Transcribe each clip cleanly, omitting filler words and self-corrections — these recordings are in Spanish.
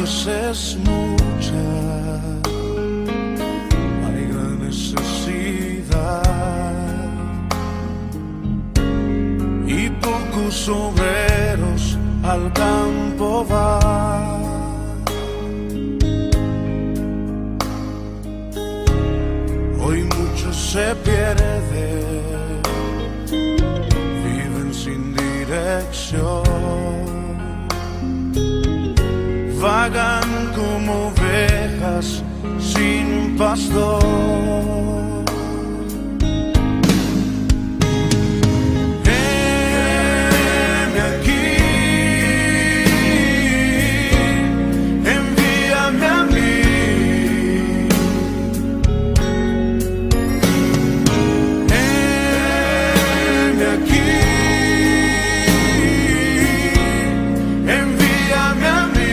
muchos es mucha, hay gran necesidad y pocos obreros al campo van. Hoy muchos se pierden, viven sin dirección, vagan como ovejas sin pastor. Heme aquí, envíame a mí. Heme aquí, envíame a mí.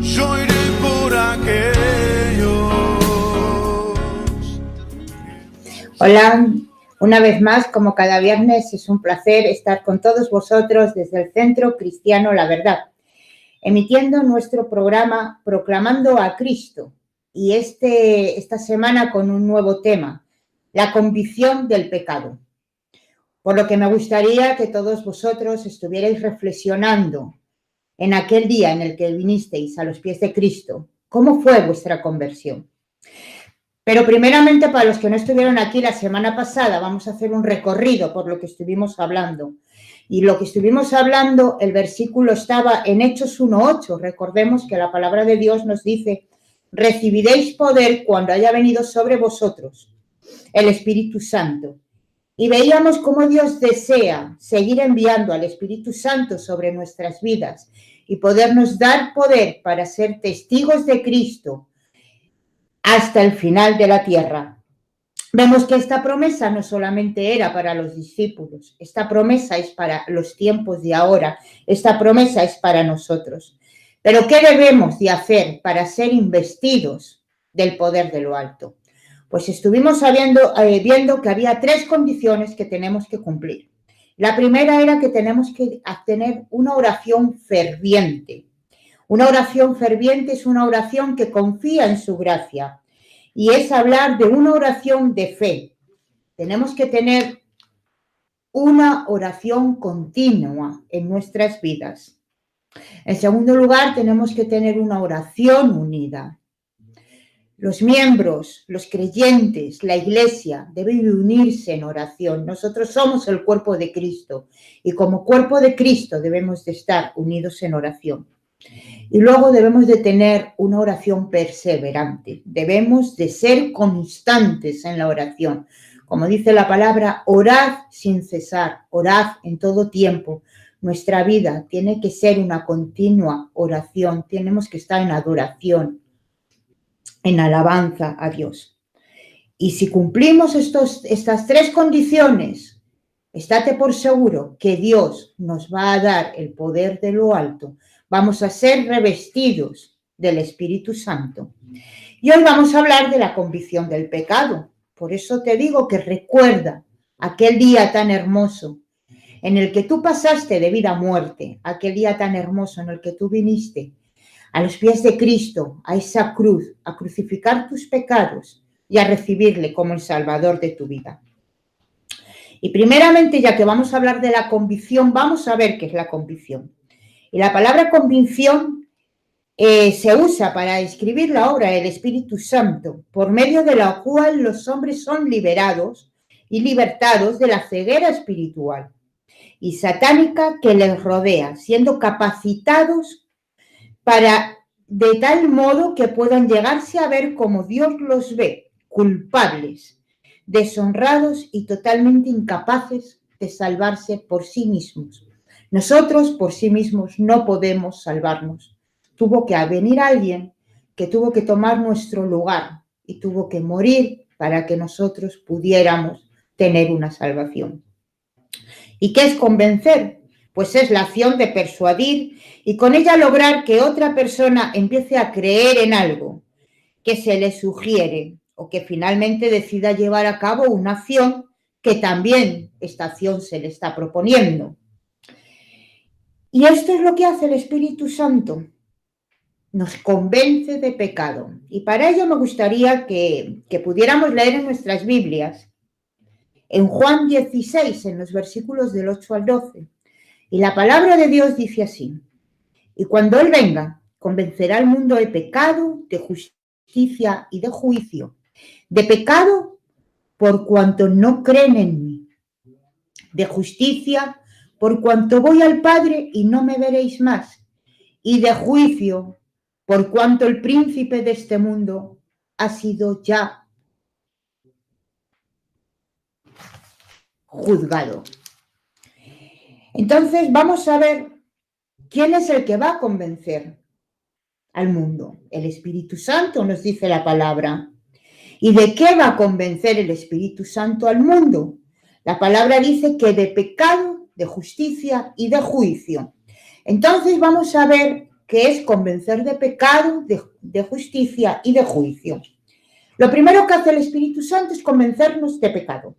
Yo iré por aquellos. Hola, una vez más, como cada viernes, es un placer estar con todos vosotros desde el Centro Cristiano La Verdad, emitiendo nuestro programa Proclamando a Cristo, y esta semana con un nuevo tema, la convicción del pecado. Por lo que me gustaría que todos vosotros estuvierais reflexionando en aquel día en el que vinisteis a los pies de Cristo, ¿cómo fue vuestra conversión? Pero primeramente, para los que no estuvieron aquí la semana pasada, vamos a hacer un recorrido por lo que estuvimos hablando. Y lo que estuvimos hablando, el versículo estaba en Hechos 1:8. Recordemos que la palabra de Dios nos dice: recibiréis poder cuando haya venido sobre vosotros el Espíritu Santo. Y veíamos cómo Dios desea seguir enviando al Espíritu Santo sobre nuestras vidas y podernos dar poder para ser testigos de Cristo hasta el final de la tierra. Vemos que esta promesa no solamente era para los discípulos, esta promesa es para los tiempos de ahora, esta promesa es para nosotros. Pero ¿qué debemos de hacer para ser investidos del poder de lo alto? Pues estuvimos viendo que había 3 condiciones que tenemos que cumplir. La primera era que tenemos que tener una oración ferviente. Una oración ferviente es una oración que confía en su gracia y es hablar de una oración de fe. Tenemos que tener una oración continua en nuestras vidas. En segundo lugar, tenemos que tener una oración unida. Los miembros, los creyentes, la iglesia deben unirse en oración. Nosotros somos el cuerpo de Cristo y como cuerpo de Cristo debemos de estar unidos en oración. Y luego debemos de tener una oración perseverante. Debemos de ser constantes en la oración. Como dice la palabra, orad sin cesar, orad en todo tiempo. Nuestra vida tiene que ser una continua oración. Tenemos que estar en adoración, en alabanza a Dios. Y si cumplimos estas 3 condiciones, estate por seguro que Dios nos va a dar el poder de lo alto. Vamos a ser revestidos del Espíritu Santo. Y hoy vamos a hablar de la convicción del pecado. Por eso te digo que recuerda aquel día tan hermoso en el que tú pasaste de vida a muerte, aquel día tan hermoso en el que tú viniste a los pies de Cristo, a esa cruz, a crucificar tus pecados y a recibirle como el Salvador de tu vida. Y primeramente, ya que vamos a hablar de la convicción, vamos a ver qué es la convicción. Y la palabra convicción se usa para describir la obra del Espíritu Santo, por medio de la cual los hombres son liberados y libertados de la ceguera espiritual y satánica que les rodea, siendo capacitados de tal modo que puedan llegarse a ver como Dios los ve, culpables, deshonrados y totalmente incapaces de salvarse por sí mismos. Nosotros por sí mismos no podemos salvarnos. Tuvo que venir alguien que tuvo que tomar nuestro lugar y tuvo que morir para que nosotros pudiéramos tener una salvación. ¿Y qué es convencer? Pues es la acción de persuadir y con ella lograr que otra persona empiece a creer en algo que se le sugiere o que finalmente decida llevar a cabo una acción que también esta acción se le está proponiendo. Y esto es lo que hace el Espíritu Santo. Nos convence de pecado. Y para ello me gustaría que pudiéramos leer en nuestras Biblias, en Juan 16, en los versículos del 8 al 12. Y la palabra de Dios dice así: y cuando Él venga, convencerá al mundo de pecado, de justicia y de juicio. De pecado, por cuanto no creen en mí. De justicia, por cuanto voy al Padre y no me veréis más. Y de juicio, por cuanto el príncipe de este mundo ha sido ya juzgado. Entonces vamos a ver quién es el que va a convencer al mundo. El Espíritu Santo, nos dice la palabra. ¿Y de qué va a convencer el Espíritu Santo al mundo? La palabra dice que de pecado, de justicia y de juicio. Entonces vamos a ver qué es convencer de pecado, de justicia y de juicio. Lo primero que hace el Espíritu Santo es convencernos de pecado.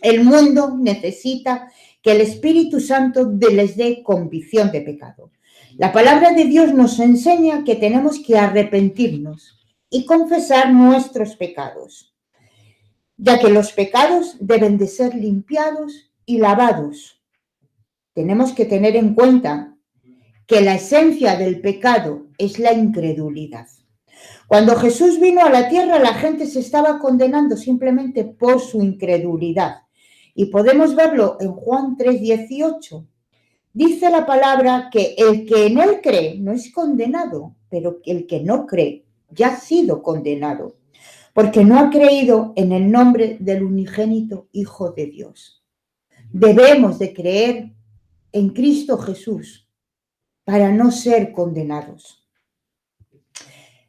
El mundo necesita que el Espíritu Santo les dé convicción de pecado. La palabra de Dios nos enseña que tenemos que arrepentirnos y confesar nuestros pecados, ya que los pecados deben de ser limpiados y lavados. Tenemos que tener en cuenta que la esencia del pecado es la incredulidad. Cuando Jesús vino a la tierra, la gente se estaba condenando simplemente por su incredulidad. Y podemos verlo en Juan 3:18. Dice la palabra que el que en él cree no es condenado, pero el que no cree ya ha sido condenado, porque no ha creído en el nombre del unigénito Hijo de Dios. Debemos de creer en Cristo Jesús para no ser condenados.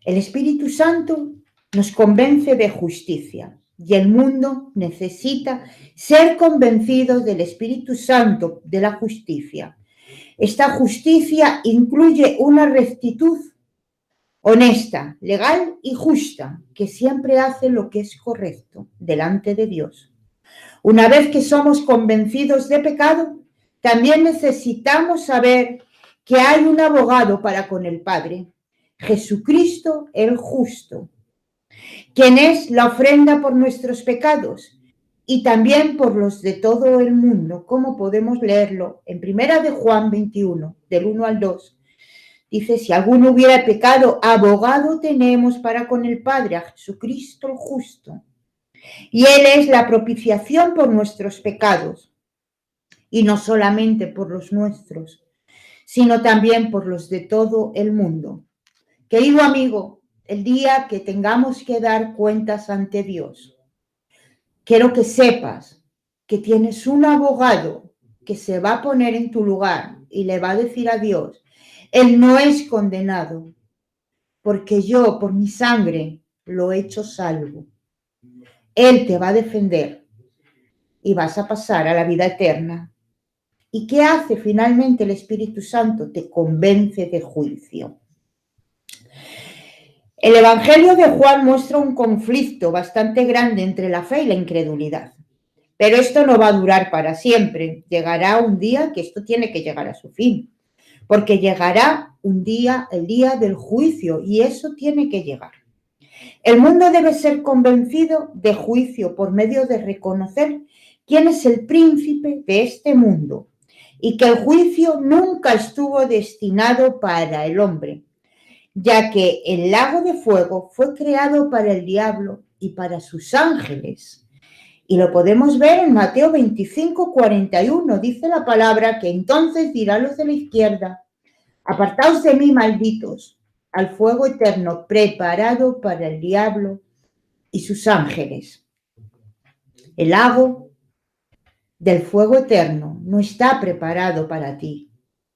El Espíritu Santo nos convence de justicia y el mundo necesita ser convencido del Espíritu Santo de la justicia. Esta justicia incluye una rectitud honesta, legal y justa, que siempre hace lo que es correcto delante de Dios. Una vez que somos convencidos de pecado, también necesitamos saber que hay un abogado para con el Padre, Jesucristo el justo, quien es la ofrenda por nuestros pecados y también por los de todo el mundo, como podemos leerlo en 1 de Juan 21, del 1 al 2. Dice, si alguno hubiera pecado, abogado tenemos para con el Padre, a Jesucristo el justo. Y Él es la propiciación por nuestros pecados, y no solamente por los nuestros, sino también por los de todo el mundo. Querido amigo, el día que tengamos que dar cuentas ante Dios, quiero que sepas que tienes un abogado que se va a poner en tu lugar y le va a decir a Dios, Él no es condenado, porque yo, por mi sangre, lo he hecho salvo. Él te va a defender y vas a pasar a la vida eterna. ¿Y qué hace finalmente el Espíritu Santo? Te convence de juicio. El Evangelio de Juan muestra un conflicto bastante grande entre la fe y la incredulidad. Pero esto no va a durar para siempre. Llegará un día que esto tiene que llegar a su fin. Porque llegará un día, el día del juicio, y eso tiene que llegar. El mundo debe ser convencido de juicio por medio de reconocer quién es el príncipe de este mundo y que el juicio nunca estuvo destinado para el hombre, ya que el lago de fuego fue creado para el diablo y para sus ángeles. Y lo podemos ver en Mateo 25:41. Dice la palabra que entonces dirá a los de la izquierda, apartaos de mí, malditos, al fuego eterno preparado para el diablo y sus ángeles. El lago del fuego eterno no está preparado para ti,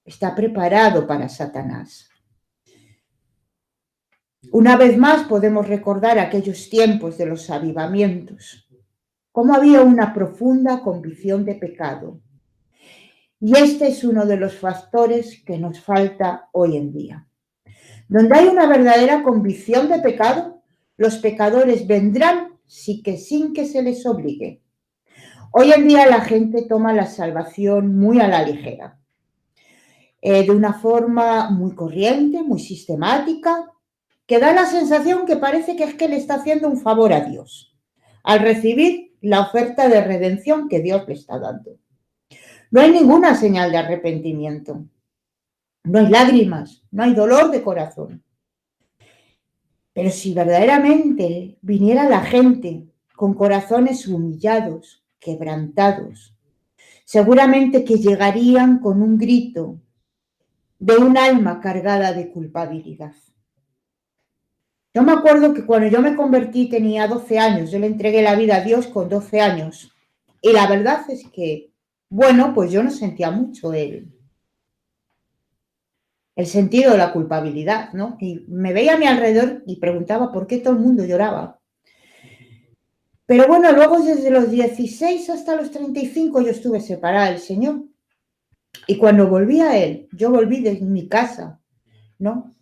está preparado para Satanás. Una vez más podemos recordar aquellos tiempos de los avivamientos, cómo había una profunda convicción de pecado. Y este es uno de los factores que nos falta hoy en día. Donde hay una verdadera convicción de pecado, los pecadores vendrán sin que se les obligue. Hoy en día la gente toma la salvación muy a la ligera. de una forma muy corriente, muy sistemática, que da la sensación que parece que es que le está haciendo un favor a Dios al recibir la oferta de redención que Dios le está dando. No hay ninguna señal de arrepentimiento, no hay lágrimas, no hay dolor de corazón. Pero si verdaderamente viniera la gente con corazones humillados, quebrantados, seguramente que llegarían con un grito de un alma cargada de culpabilidad. Yo me acuerdo que cuando yo me convertí tenía 12 años, yo le entregué la vida a Dios con 12 años. Y la verdad es que, bueno, pues yo no sentía mucho el sentido de la culpabilidad, ¿no? Y me veía a mi alrededor y preguntaba por qué todo el mundo lloraba. Pero bueno, luego desde los 16 hasta los 35 yo estuve separada del Señor. Y cuando volví a Él, yo volví de mi casa, ¿no?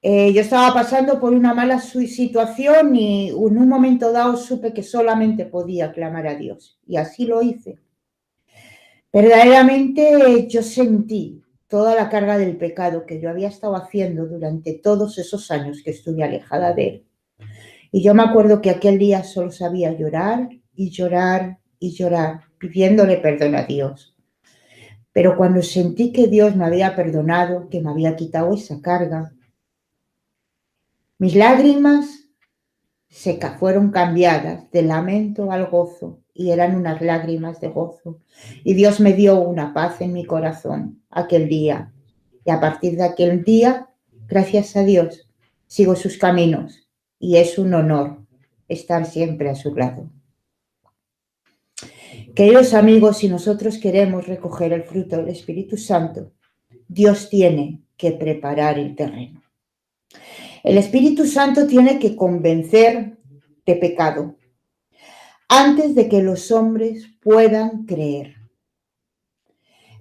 Yo estaba pasando por una mala situación y en un momento dado supe que solamente podía clamar a Dios. Y así lo hice. Verdaderamente yo sentí toda la carga del pecado que yo había estado haciendo durante todos esos años que estuve alejada de Él. Y yo me acuerdo que aquel día solo sabía llorar y llorar y llorar, pidiéndole perdón a Dios. Pero cuando sentí que Dios me había perdonado, que me había quitado esa carga, mis lágrimas fueron cambiadas de lamento al gozo y eran unas lágrimas de gozo. Y Dios me dio una paz en mi corazón aquel día. Y a partir de aquel día, gracias a Dios, sigo sus caminos y es un honor estar siempre a su lado. Queridos amigos, si nosotros queremos recoger el fruto del Espíritu Santo, Dios tiene que preparar el terreno. El Espíritu Santo tiene que convencer de pecado antes de que los hombres puedan creer.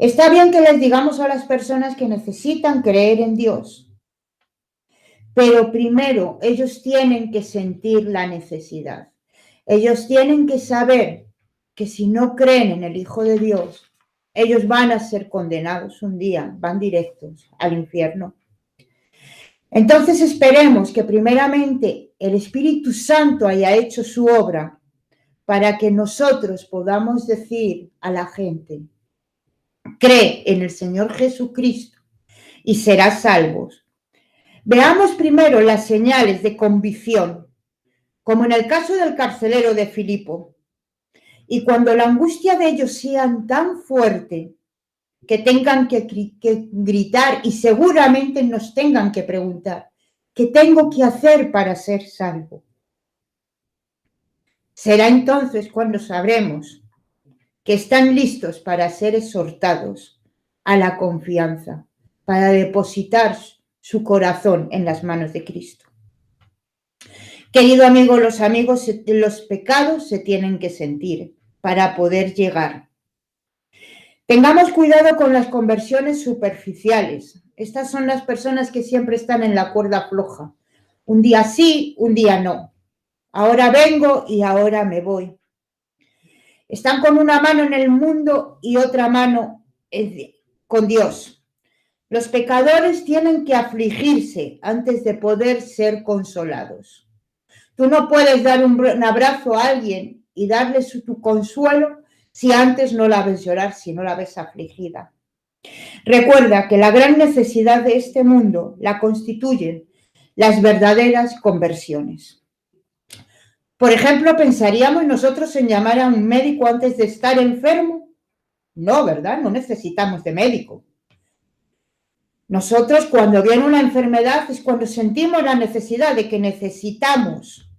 Está bien que les digamos a las personas que necesitan creer en Dios, pero primero ellos tienen que sentir la necesidad. Ellos tienen que saber que si no creen en el Hijo de Dios, ellos van a ser condenados un día, van directos al infierno. Entonces esperemos que primeramente el Espíritu Santo haya hecho su obra para que nosotros podamos decir a la gente, cree en el Señor Jesucristo y serás salvos. Veamos primero las señales de convicción, como en el caso del carcelero de Filipo. Y cuando la angustia de ellos sea tan fuerte que tengan que gritar y seguramente nos tengan que preguntar, ¿qué tengo que hacer para ser salvo? Será entonces cuando sabremos que están listos para ser exhortados a la confianza, para depositar su corazón en las manos de Cristo. Querido amigo, los pecados se tienen que sentir para poder llegar. Tengamos cuidado con las conversiones superficiales. Estas son las personas que siempre están en la cuerda floja. Un día sí, un día no. Ahora vengo y ahora me voy. Están con una mano en el mundo y otra mano con Dios. Los pecadores tienen que afligirse antes de poder ser consolados. Tú no puedes dar un abrazo a alguien y darle tu consuelo si antes no la ves llorar, si no la ves afligida. Recuerda que la gran necesidad de este mundo la constituyen las verdaderas conversiones. Por ejemplo, ¿pensaríamos nosotros en llamar a un médico antes de estar enfermo? No, ¿verdad? No necesitamos de médico. Nosotros cuando viene una enfermedad es cuando sentimos la necesidad de que necesitamos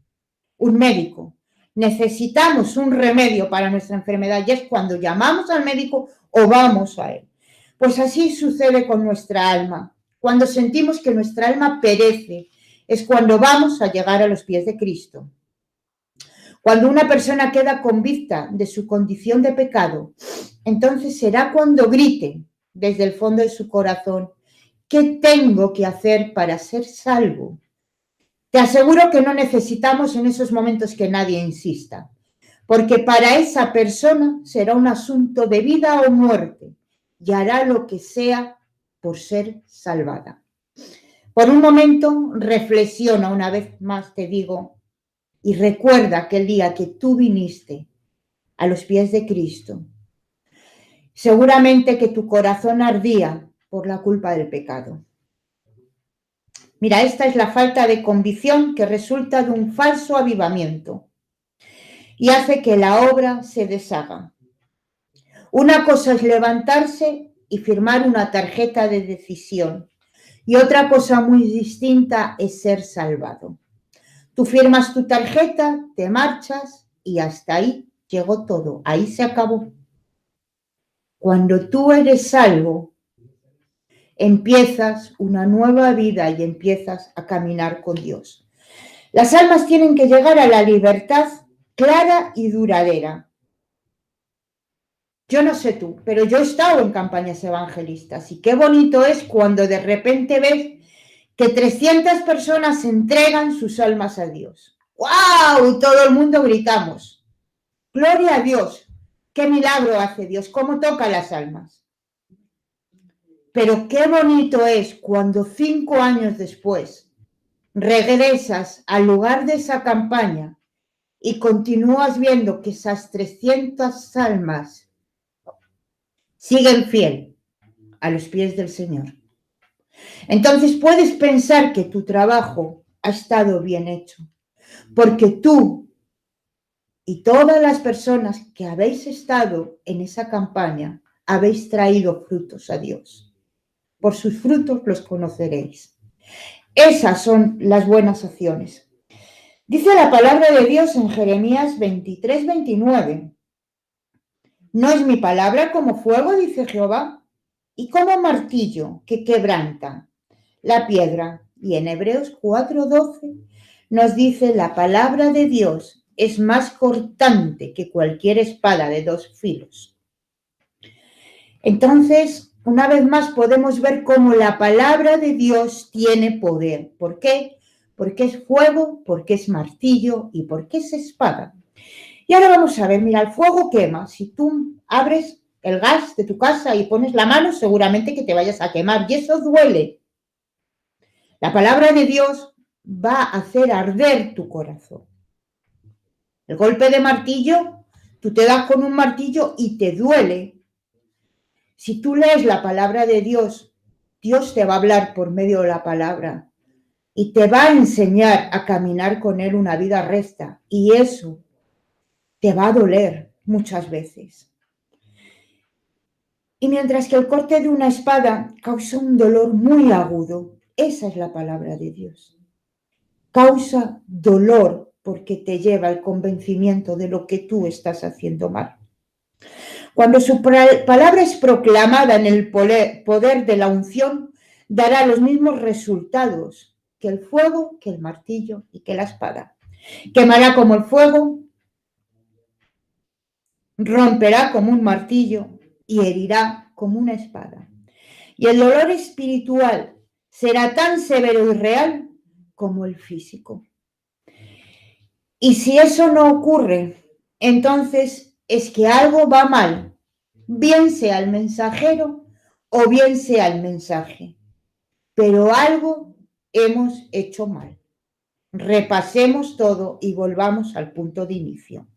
un médico. Necesitamos un remedio para nuestra enfermedad y es cuando llamamos al médico o vamos a él. Pues así sucede con nuestra alma. Cuando sentimos que nuestra alma perece, es cuando vamos a llegar a los pies de Cristo. Cuando una persona queda convicta de su condición de pecado, entonces será cuando grite desde el fondo de su corazón, ¿qué tengo que hacer para ser salvo? Te aseguro que no necesitamos en esos momentos que nadie insista, porque para esa persona será un asunto de vida o muerte y hará lo que sea por ser salvada. Por un momento, reflexiona una vez más, te digo, y recuerda aquel día que tú viniste a los pies de Cristo. Seguramente que tu corazón ardía por la culpa del pecado. Mira, esta es la falta de convicción que resulta de un falso avivamiento y hace que la obra se deshaga. Una cosa es levantarse y firmar una tarjeta de decisión y otra cosa muy distinta es ser salvado. Tú firmas tu tarjeta, te marchas y hasta ahí llegó todo, ahí se acabó. Cuando tú eres salvo, empiezas una nueva vida y empiezas a caminar con Dios. Las almas tienen que llegar a la libertad clara y duradera. Yo no sé tú, pero yo he estado en campañas evangelistas y qué bonito es cuando de repente ves que 300 personas entregan sus almas a Dios. ¡Wow! Y todo el mundo gritamos. ¡Gloria a Dios! ¡Qué milagro hace Dios! ¿Cómo toca las almas? Pero qué bonito es cuando 5 años después regresas al lugar de esa campaña y continúas viendo que esas 300 almas siguen fiel a los pies del Señor. Entonces puedes pensar que tu trabajo ha estado bien hecho, porque tú y todas las personas que habéis estado en esa campaña habéis traído frutos a Dios. Por sus frutos los conoceréis. Esas son las buenas acciones. Dice la palabra de Dios en Jeremías 23, 29. ¿No es mi palabra como fuego, dice Jehová, y como martillo que quebranta la piedra? Y en Hebreos 4:12 nos dice la palabra de Dios es más cortante que cualquier espada de 2 filos. Entonces, una vez más podemos ver cómo la palabra de Dios tiene poder. ¿Por qué? Porque es fuego, porque es martillo y porque es espada. Y ahora vamos a ver, mira, el fuego quema. Si tú abres el gas de tu casa y pones la mano, seguramente que te vayas a quemar y eso duele. La palabra de Dios va a hacer arder tu corazón. El golpe de martillo, tú te das con un martillo y te duele. Si tú lees la palabra de Dios, Dios te va a hablar por medio de la palabra y te va a enseñar a caminar con Él una vida recta y eso te va a doler muchas veces. Y mientras que el corte de una espada causa un dolor muy agudo, esa es la palabra de Dios. Causa dolor porque te lleva al convencimiento de lo que tú estás haciendo mal. Cuando su palabra es proclamada en el poder de la unción, dará los mismos resultados que el fuego, que el martillo y que la espada. Quemará como el fuego, romperá como un martillo y herirá como una espada. Y el dolor espiritual será tan severo y real como el físico. Y si eso no ocurre, entonces es que algo va mal, bien sea el mensajero o bien sea el mensaje, pero algo hemos hecho mal. Repasemos todo y volvamos al punto de inicio.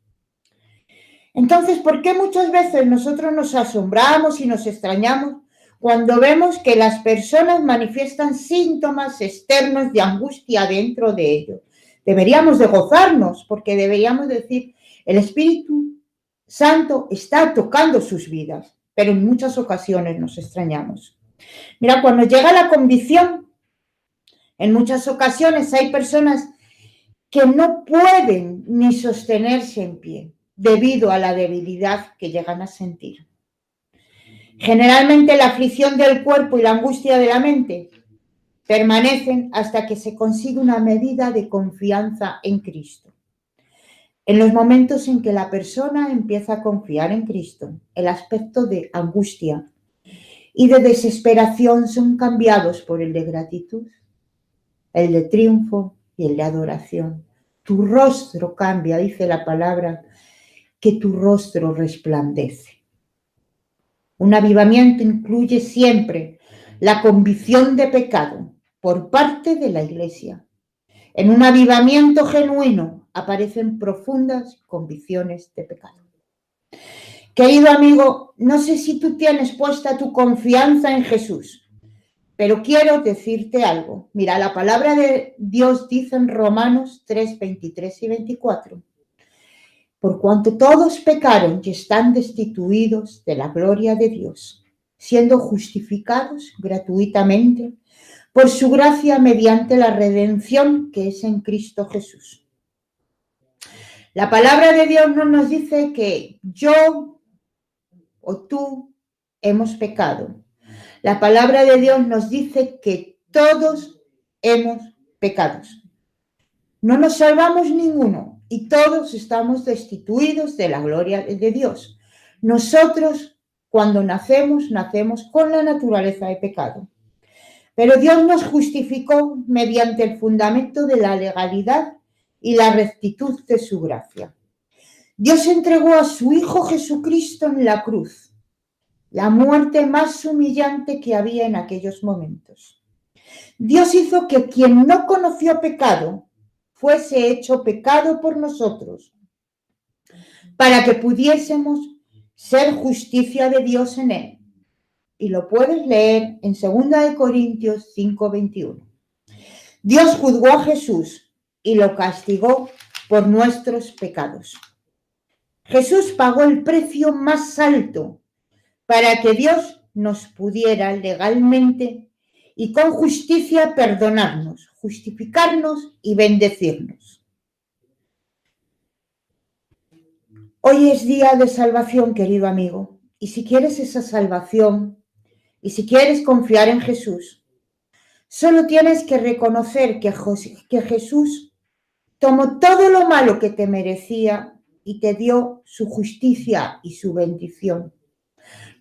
Entonces, ¿por qué muchas veces nosotros nos asombramos y nos extrañamos cuando vemos que las personas manifiestan síntomas externos de angustia dentro de ellos? Deberíamos de gozarnos porque deberíamos decir, el Espíritu Santo está tocando sus vidas, pero en muchas ocasiones nos extrañamos. Mira, cuando llega la convicción, en muchas ocasiones hay personas que no pueden ni sostenerse en pie debido a la debilidad que llegan a sentir. Generalmente la aflicción del cuerpo y la angustia de la mente permanecen hasta que se consigue una medida de confianza en Cristo. En los momentos en que la persona empieza a confiar en Cristo, el aspecto de angustia y de desesperación son cambiados por el de gratitud, el de triunfo y el de adoración. Tu rostro cambia, dice la palabra, que tu rostro resplandece. Un avivamiento incluye siempre la convicción de pecado por parte de la Iglesia. En un avivamiento genuino aparecen profundas convicciones de pecado. Querido amigo, no sé si tú tienes puesta tu confianza en Jesús, pero quiero decirte algo. Mira, la palabra de Dios dice en Romanos 3, 23 y 24. Por cuanto todos pecaron y están destituidos de la gloria de Dios, siendo justificados gratuitamente por su gracia mediante la redención que es en Cristo Jesús. La palabra de Dios no nos dice que yo o tú hemos pecado. La palabra de Dios nos dice que todos hemos pecado. No nos salvamos ninguno y todos estamos destituidos de la gloria de Dios. Nosotros, cuando nacemos con la naturaleza de pecado. Pero Dios nos justificó mediante el fundamento de la legalidad y la rectitud de su gracia. Dios entregó a su Hijo Jesucristo en la cruz, la muerte más humillante que había en aquellos momentos. Dios hizo que quien no conoció pecado fuese hecho pecado por nosotros, para que pudiésemos ser justicia de Dios en él. Y lo puedes leer en 2 Corintios 5:21. Dios juzgó a Jesús y lo castigó por nuestros pecados. Jesús pagó el precio más alto para que Dios nos pudiera legalmente y con justicia perdonarnos, justificarnos y bendecirnos. Hoy es día de salvación, querido amigo, y si quieres esa salvación y si quieres confiar en Jesús, solo tienes que reconocer que Jesús tomó todo lo malo que te merecía y te dio su justicia y su bendición.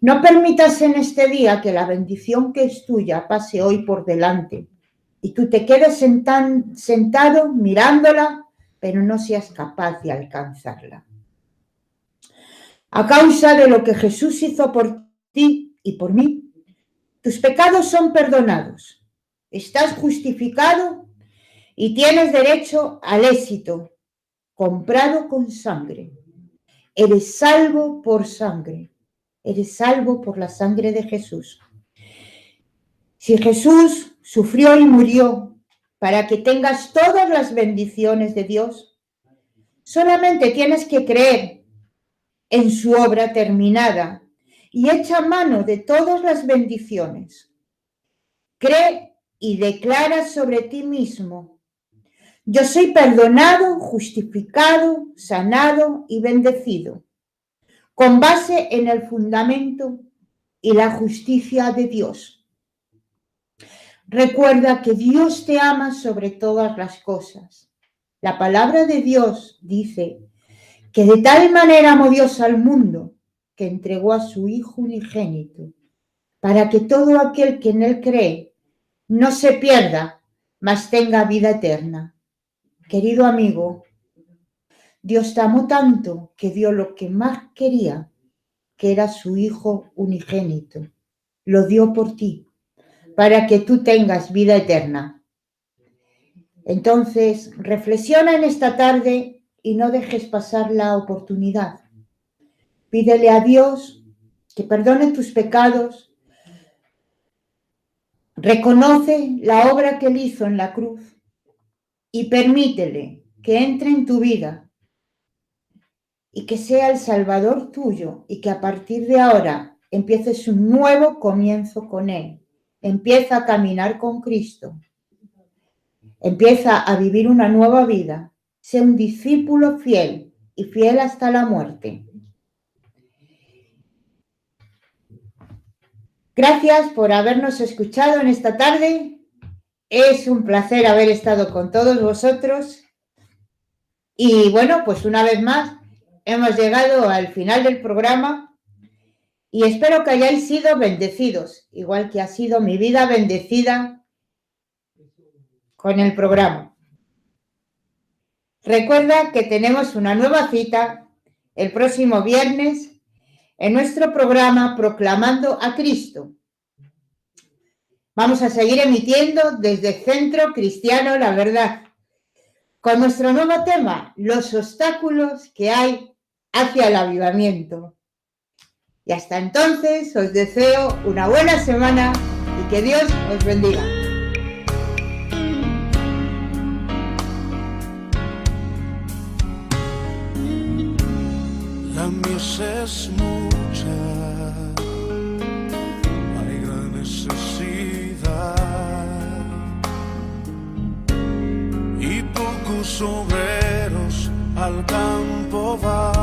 No permitas en este día que la bendición que es tuya pase hoy por delante y tú te quedes sentado mirándola, pero no seas capaz de alcanzarla. A causa de lo que Jesús hizo por ti y por mí, tus pecados son perdonados, estás justificado y tienes derecho al éxito, comprado con sangre. Eres salvo por sangre. Eres salvo por la sangre de Jesús. Si Jesús sufrió y murió para que tengas todas las bendiciones de Dios, solamente tienes que creer en su obra terminada y echa mano de todas las bendiciones. Cree y declara sobre ti mismo: yo soy perdonado, justificado, sanado y bendecido, con base en el fundamento y la justicia de Dios. Recuerda que Dios te ama sobre todas las cosas. La palabra de Dios dice que de tal manera amó Dios al mundo que entregó a su Hijo unigénito, para que todo aquel que en él cree no se pierda, mas tenga vida eterna. Querido amigo, Dios te amó tanto que dio lo que más quería, que era su Hijo unigénito. Lo dio por ti, para que tú tengas vida eterna. Entonces, reflexiona en esta tarde y no dejes pasar la oportunidad. Pídele a Dios que perdone tus pecados. Reconoce la obra que él hizo en la cruz y permítele que entre en tu vida y que sea el Salvador tuyo y que a partir de ahora empieces un nuevo comienzo con él. Empieza a caminar con Cristo. Empieza a vivir una nueva vida. Sé un discípulo fiel y fiel hasta la muerte. Gracias por habernos escuchado en esta tarde. Es un placer haber estado con todos vosotros. Y bueno, pues una vez más hemos llegado al final del programa y espero que hayáis sido bendecidos, igual que ha sido mi vida bendecida con el programa. Recuerda que tenemos una nueva cita el próximo viernes en nuestro programa Proclamando a Cristo. Vamos a seguir emitiendo desde Centro Cristiano La Verdad, con nuestro nuevo tema, los obstáculos que hay hacia el avivamiento. Y hasta entonces os deseo una buena semana y que Dios os bendiga. La mies es mucha, hay gran necesidad y pocos obreros al campo van.